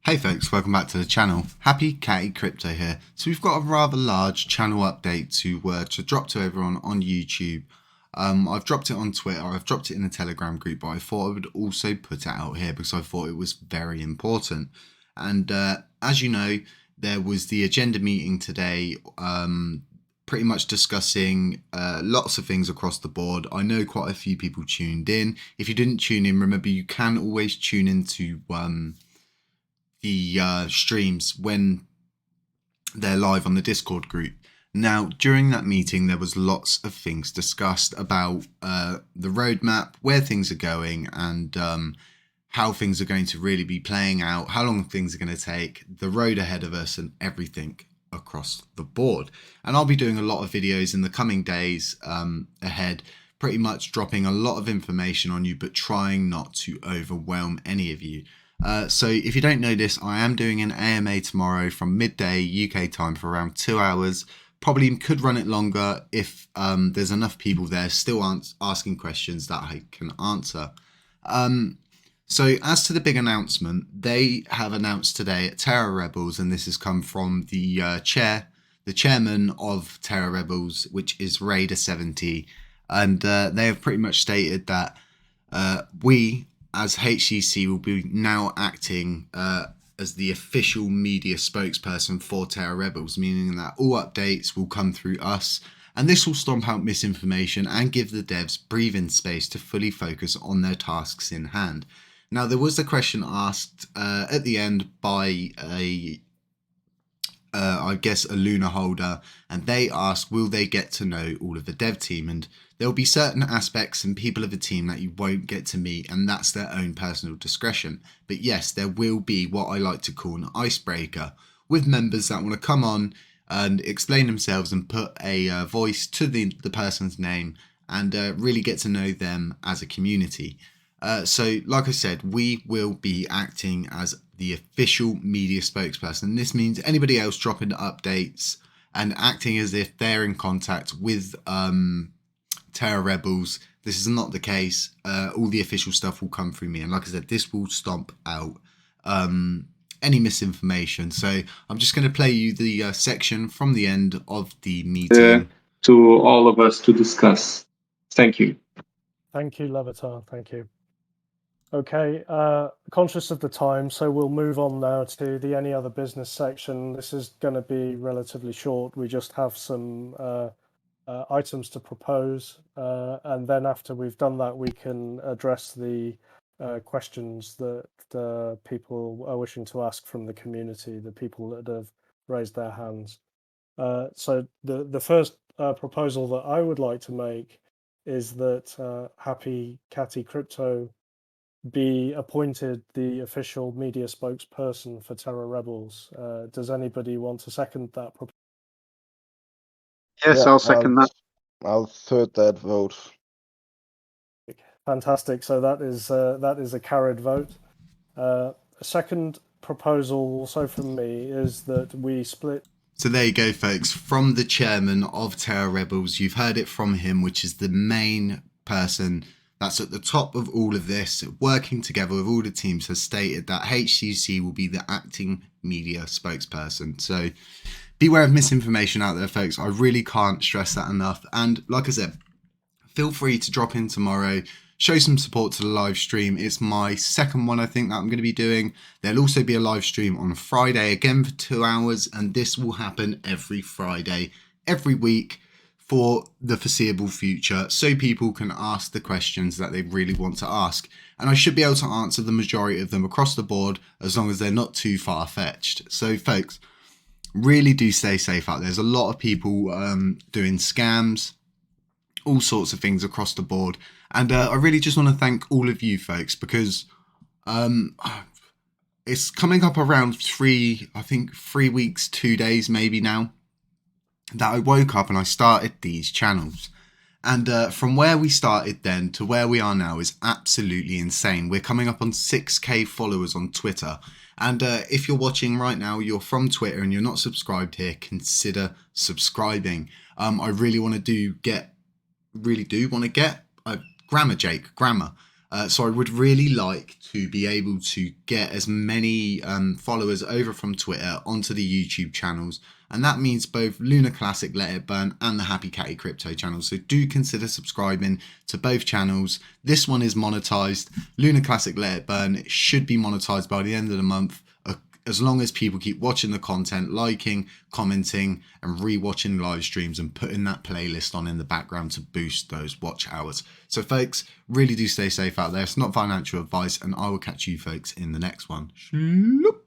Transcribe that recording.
Hey folks, welcome back to the channel. HappyCattyCrypto here. So we've got a rather large channel update to drop to everyone on YouTube. I've dropped it on Twitter, I've dropped it in the Telegram group, but I thought I would also put it out here because I thought it was very important. And as you know, there was the agenda meeting today, pretty much discussing lots of things across the board. I know quite a few people tuned in. If you didn't tune in, remember you can always tune into the streams when they're live on the Discord group. Now, during that meeting, there was lots of things discussed about the roadmap, where things are going, and how things are going to really be playing out, how long things are going to take, the road ahead of us, and everything across the board. And I'll be doing a lot of videos in the coming days ahead, pretty much dropping a lot of information on you, but trying not to overwhelm any of you. So if you don't know this, I am doing an AMA tomorrow from midday UK time for around 2 hours. Probably could run it longer if there's enough people there still asking questions that I can answer. So as to the big announcement, they have announced today at Terra Rebels, and this has come from the chairman of Terra Rebels, which is Raider 70, and they have pretty much stated that we as HCC will be now acting as the official media spokesperson for Terra Rebels, meaning that all updates will come through us, and this will stomp out misinformation and give the devs breathing space to fully focus on their tasks in hand. Now, there was a question asked at the end by I guess a Luna holder, and they asked, will they get to know all of the dev team? And there'll be certain aspects and people of the team that you won't get to meet, and that's their own personal discretion. But yes, there will be what I like to call an icebreaker with members that want to come on and explain themselves and put a voice to the person's name and really get to know them as a community. So like I said, we will be acting as the official media spokesperson. This means anybody else dropping updates and acting as if they're in contact with Terra Rebels. This is not the case. All the official stuff will come through me. And like I said, this will stomp out any misinformation. So I'm just going to play you the section from the end of the meeting. To all of us to discuss. Thank you. Thank you, Levitar. Thank you. Okay, conscious of the time, so we'll move on now to the any other business section. This is going to be relatively short. We just have some items to propose, and then after we've done that, we can address the questions that people are wishing to ask from the community, the people that have raised their hands. So the first proposal that I would like to make is that HappyCattyCrypto be appointed the official media spokesperson for Terra Rebels. Does anybody want to second that proposal? Yes, yeah, I'll second that. I'll third that vote. Fantastic. So that is a carried vote. A second proposal also from me is that we split. So there you go, folks. From the chairman of Terra Rebels, you've heard it from him, which is the main person that's at the top of all of this, working together with all the teams, has stated that HCC will be the acting media spokesperson. So beware of misinformation out there, folks. I really can't stress that enough. And like I said, feel free to drop in tomorrow, show some support to the live stream. It's my second one, I think, that I'm going to be doing. There'll also be a live stream on Friday, again for 2 hours, and this will happen every Friday, every week, for the foreseeable future, so people can ask the questions that they really want to ask. And I should be able to answer the majority of them across the board, as long as they're not too far-fetched. So folks, really do stay safe out there. There's a lot of people doing scams, all sorts of things across the board. And I really just want to thank all of you folks, because it's coming up around 3 weeks, 2 days maybe now, that I woke up and I started these channels. And from where we started then to where we are now is absolutely insane. We're coming up on 6k followers on Twitter. And if you're watching right now, you're from Twitter and you're not subscribed here, consider subscribing. I really want to get Grammar, Jake, Grammar. So I would really like to be able to get as many followers over from Twitter onto the YouTube channels. And that means both Lunar Classic Let It Burn and the Happy Catty Crypto channel. So do consider subscribing to both channels. This one is monetized. Lunar Classic Let It Burn, it should be monetized by the end of the month, as long as people keep watching the content, liking, commenting, and re-watching live streams and putting that playlist on in the background to boost those watch hours. So folks, really do stay safe out there. It's not financial advice, and I will catch you folks in the next one. Shloop.